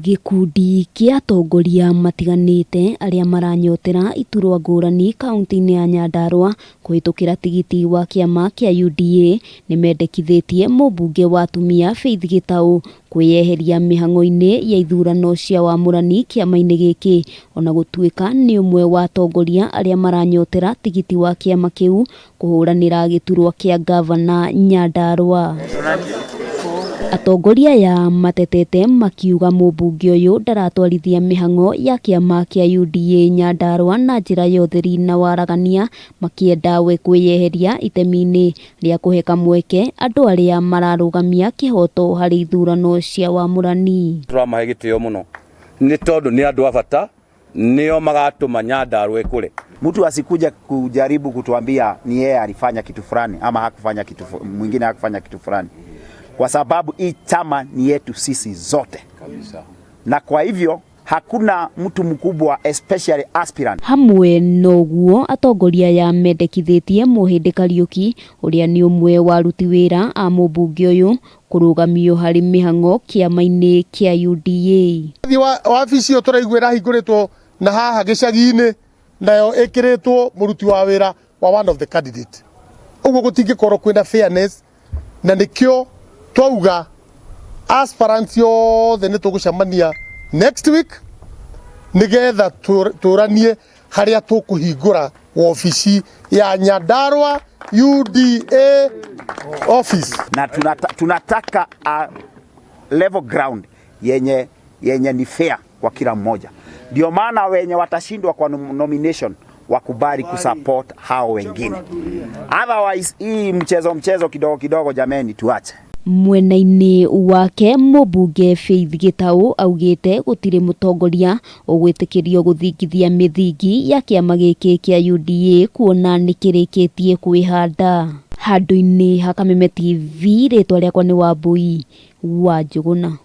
Gikundi kia atongoria matiganite aria maranyotera iturwa ngurani kaunti-ini ya Nyandarua kuhitukira tigiti wa kiama kia UDA nimendekithitie mubunge wa atumia Faith Gitau kwiyeheria mihang'o-ini ya ithurano cia wamurani kiama-ini giki, ona gutuika ni umwe wa atongoria aria maranyotera tigiti wa kiama kiu kuhuranira giturwa kia gavana Nyandarua. Atongoria ya matetete makiuga mubunge uyu ndaratwarithia mihang'o ya kiama kia UDA Nyandarua na njira yotheri na waragania, makienda we kwiyeheria itemi-ini ria kuheka mweke andu aria mararugamia kihoto hari ithurano cia wamurani. Turamahe gitio muno ni tondu ni andu abata nio magatuma Nyandarua ikure. Mtu asikuja kujaribu kutuambia ni yeye alifanya kitu fulani ama hakufanya kitu, mwingine hakufanya kitu fulani, kwa sababu hii chama ni yetu sisi zote kabisa. Na kwa hivyo hakuna mtu mkubwa especially aspirant. Hamwe noguo atongoria ya mendekithitie Muhindi Kariuki uria ni umwe wa aruti wira a mubunge uyu kurugamio hari mihang'o kiama-ini kia UDA. Wabici yo turaiguira hinguritwo na haha gicagi-ini nayo ikiritwo muruti wa wira wa one of the candidate. Uguo gutingikorwo kwina fairness, na nikio twauga aspirants yothe ni tugucemania next week nigetha turanie haria tukuhingura ofici ya Nyandarua UDA office, na tunataka a level ground yenye ni fair kwa kila mmoja. Ndio maana wenye watashindwa kwa nomination wakubali kusupport hao wengine, otherwise hii mchezo kidogo kidogo jameni tuache. Mwena-ini wake mubunge Faith Gitau augite gutire mutongoria ugwitikirio guthingithia mithingi ya kiama giki kia UDA kuona nikirikitie kwihanda. Handu-ini ha Kameme TV, ritwa riakwa ni Wambui wa Njuguna.